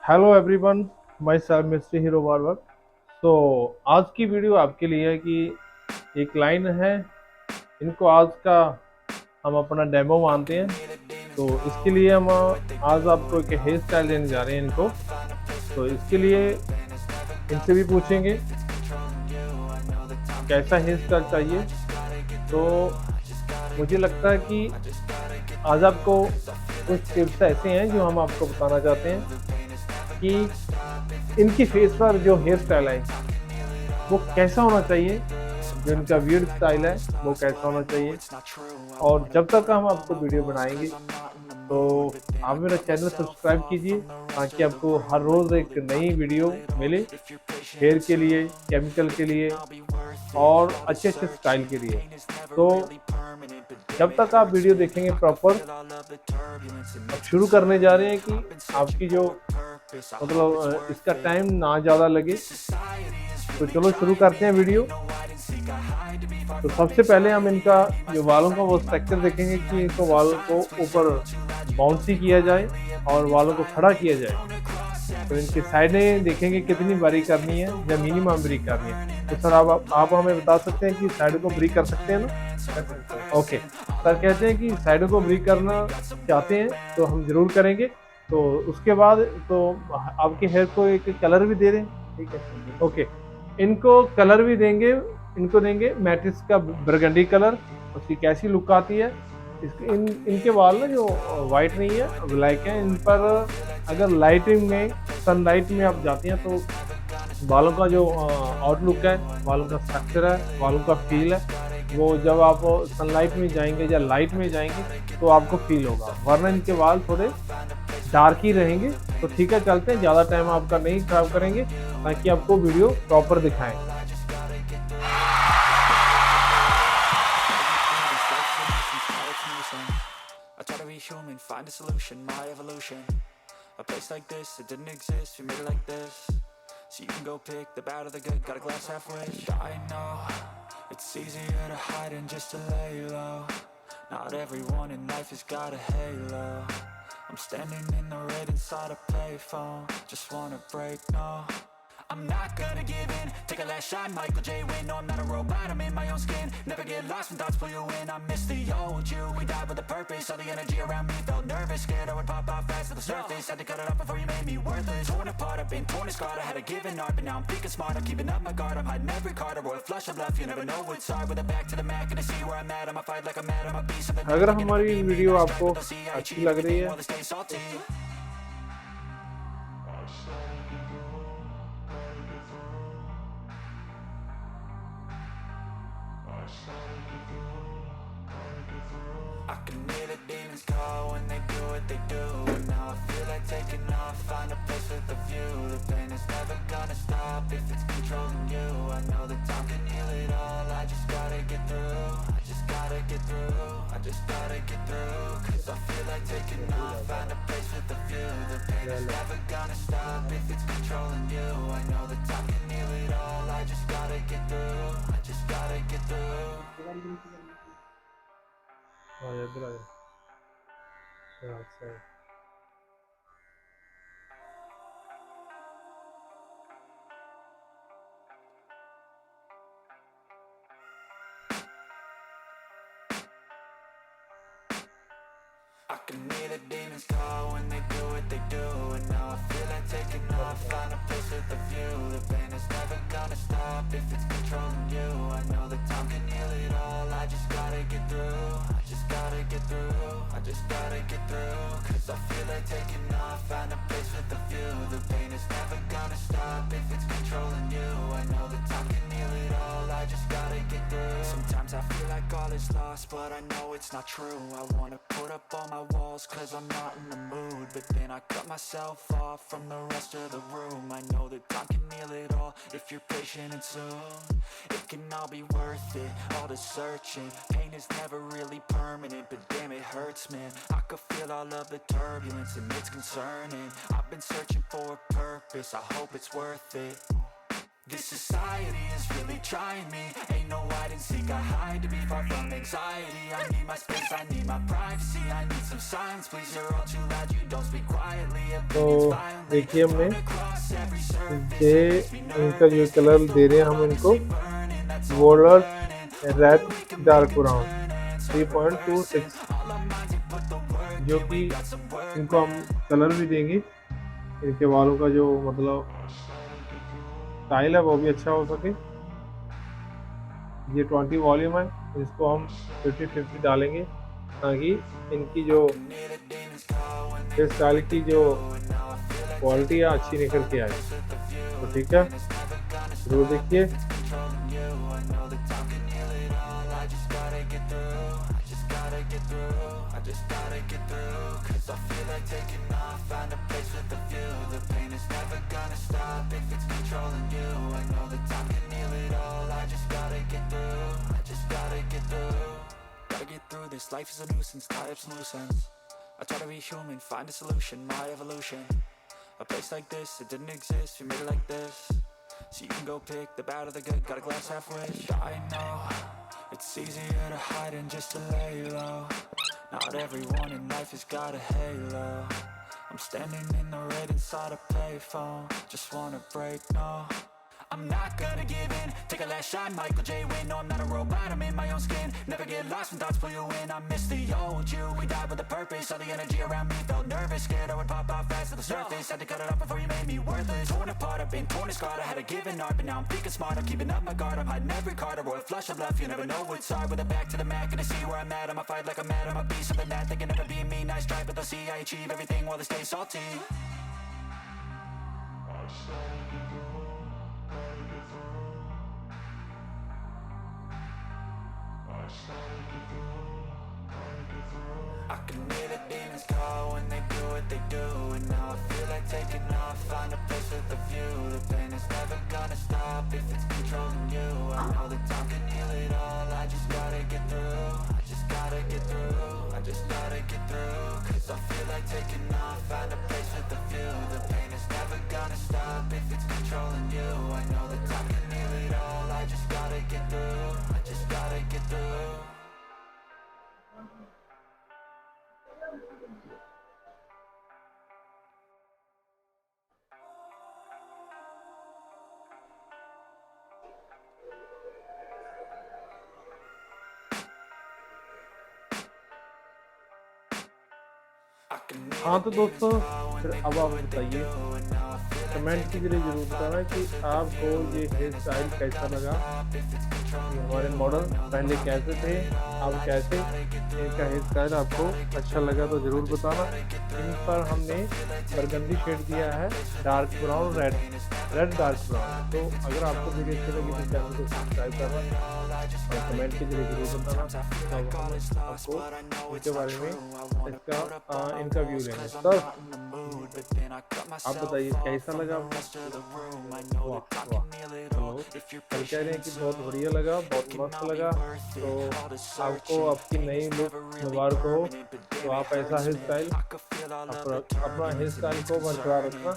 Hello everyone, my self mister hero barber. तो आज की वीडियो आपके लिए है कि एक लाइन है, इनको आज का हम अपना डेमो मानते हैं। तो इसके लिए हम आज आपको एक हेयर स्टाइल देने जा रहे हैं इनको। तो इसके लिए इनसे भी पूछेंगे कैसा हेयर स्टाइल चाहिए। तो मुझे लगता है कि आज आपको कुछ टिप्स ऐसे हैं जो हम आपको बताना चाहते हैं कि इनकी फेस पर जो हेयर स्टाइल है वो कैसा होना चाहिए, जो इनका वियर्ड स्टाइल है वो कैसा होना चाहिए। और जब तक हम आपको वीडियो बनाएंगे तो आप मेरा चैनल सब्सक्राइब कीजिए ताकि आपको हर रोज़ एक नई वीडियो मिले हेयर के लिए, केमिकल के लिए और अच्छे अच्छे स्टाइल के लिए। तो जब तक आप वीडियो देखेंगे प्रॉपर, अब शुरू करने जा रहे हैं कि आपकी जो मतलब इसका टाइम ना ज़्यादा लगे। तो चलो शुरू करते हैं वीडियो। तो सबसे पहले हम इनका जो बालों का वो स्ट्रक्चर देखेंगे कि इनको बालों को ऊपर बाउंसी किया जाए और बालों को खड़ा किया जाए। तो इनकी साइडें देखेंगे कितनी बारीक करनी है या मिनिमम बारीक करनी है। तो सर आप हमें बता सकते हैं कि साइडों को बारीक कर सकते हैं ना? ओके, सर कहते हैं कि साइडों को बारीक करना चाहते हैं तो हम ज़रूर करेंगे। तो उसके बाद तो आपके हेयर को एक कलर भी दे दें, ठीक है? ओके, इनको कलर भी देंगे, इनको देंगे मैट्रिक्स का बरगंडी कलर। उसकी कैसी लुक आती है। इनके बाल ना जो वाइट नहीं है, ब्लैक है। इन पर अगर लाइटिंग में, सनलाइट में आप जाते हैं तो बालों का जो आउटलुक है, बालों का स्ट्रक्चर है, बालों का फील है, वो जब आप सनलाइट में जाएंगे या लाइट में जाएंगे तो आपको फील होगा। वरना इनके बाल थोड़े डार्क ही रहेंगे। तो ठीक है, चलते हैं, ज़्यादा टाइम आपका नहीं खराब करेंगे ताकि आपको वीडियो प्रॉपर दिखाएं। I try to be human, find a solution, my evolution. A place like this, it didn't exist, we made it like this. So you can go pick the bad or the good, got a glass halfway. I know, it's easier to hide than just to lay low. Not everyone in life has got a halo. I'm standing in the red inside a payphone, just wanna break, no. I'm not gonna give in, take a last shot, Michael J. Win. No, I'm not a robot, I'm in my own skin. Never get lost when thoughts pull you in. I miss the old you, we died with a purpose. All the energy around me felt nervous, scared I would pop off fast to the surface. Had to cut it off before you made me worthless. Torn apart, I've been torn and scarred. I had a given art, but now I'm thinking smart. I'm keeping up my guard, I'm hiding every card. A royal flush of love, you never know what's hard. With a back to the mat, gonna see where I'm at. I'ma fight like I'm mad, I'ma be something. अगर हमारी video आपको अच्छी लग रही है I can hear the demons call when they do what they do. And now I feel like taking off, find a place with a view. The pain is never gonna stop if it's controlling you. I know that time can heal it all, I just gotta get through. I just gotta get through, I just gotta get through. Cause I feel like taking off, find a place with a view. The pain is never gonna stop if it's controlling you. I know that time can heal it all, I just gotta get through. I just gotta get through. इधर आ जाओ। अच्छा, I can hear the demons call when they do what they do. And now I feel like taking off, find a place with a view. The pain is never gonna stop if it's controlling you. I know that time can heal it all, I just gotta get through. I just gotta get through, I just gotta get through. Cause I feel like taking off, find a place with a view. The pain is never gonna stop if it's controlling you. I know that time can heal it all, I just gotta get through. Sometimes I feel like all is lost, but I know it's not true. I wanna put up all my walls cause I'm not in the mood, but then I cut myself off from the rest of the room. I know that time can heal it all if you're patient and soon it can all be worth it, all the searching. Pain is never really permanent, but damn it hurts, man. I could feel all of the turbulence and it's concerning. I've been searching for a purpose, I hope it's worth it. This society is really trying me. Ain't no hide and seek, I hide to be far from anxiety. I need my space, I need my privacy. I need some silence, please, you're all too loud, you don't speak quietly. तो देखिए हमने ये इनका जो colour दे रहे हैं हम इनको वॉलट रेड डार्क ब्राउन 3.26, जो कि इनको हम कलर भी देंगे, इनके बालों का जो मतलब स्टाइल है वो भी अच्छा हो सके। ये 20 वॉल्यूम है, इसको हम 50-50 डालेंगे ताकि इनकी जो हेयर स्टाइल की जो क्वालिटी है अच्छी निकल के आए। तो ठीक है, जरूर देखिए। Life is a nuisance, tie up some loose ends. I try to be human, find a solution, my evolution. A place like this, it didn't exist, we made it like this. So you can go pick the bad or the good, got a glass half wish. I know, it's easier to hide than just to lay low. Not everyone in life has got a halo. I'm standing in the red inside a payphone. Just wanna break, no, I'm not gonna give in. Take a last shot, Michael J. Win. No, I'm not a robot, I'm in my own skin. Never get lost when thoughts pull you in. I miss the old you, we died with a purpose. All the energy around me felt nervous, scared I would pop off fast to the surface. Had to cut it off before you made me worthless. Torn apart, I've been torn and scarred. I had a given art, but now I'm thinking smart. I'm keeping up my guard, I'm hiding every card. A royal flush of love, you never know what's hard. With a back to the mat, gonna see where I'm at. I'ma fight like I'm mad, I'ma be something that they can never be me. Nice try, but they'll see I achieve everything while they stay salty. I can hear the demons call when they do what they do. And now I feel like taking off, find a place with a view. The pain is never gonna stop if it's controlling you. I know that time can heal it all, I just gotta get through. I just gotta get through, I just gotta get through. Cause I feel like taking off, find a place with a view. The pain is never gonna stop if it's controlling you. I know that time can heal it all, I just gotta get through. I just gotta get through. हाँ तो दोस्तों, फिर अब आप बताइए, comment के जरिए जरूर बताना कि आपको ये हेयर स्टाइल कैसा लगा। ये हमारे मॉडल पहले कैसे थे, अब कैसे, इनका हेयर स्टाइल आपको अच्छा लगा तो ज़रूर बताना। इन पर हमने बरगंडी शेड दिया है, dark brown, red dark brown. तो अगर आपको वीडियो अच्छी लगी तो चैनल को सब्सक्राइब करना और कमेंट के जरिए जरूर बताना। आपको इसके बारे में इनका व्यू लेंगे। सर आप बताइए कैसा लगा आपको? वाह वाह, चलो कल कह रहे हैं कि बहुत बढ़िया लगा, बहुत मस्त लगा। तो आपको आपकी नई लुक मुबारक हो। तो आप ऐसा हेयर स्टाइल अपना हेयर स्टाइल को बरकरार रखना।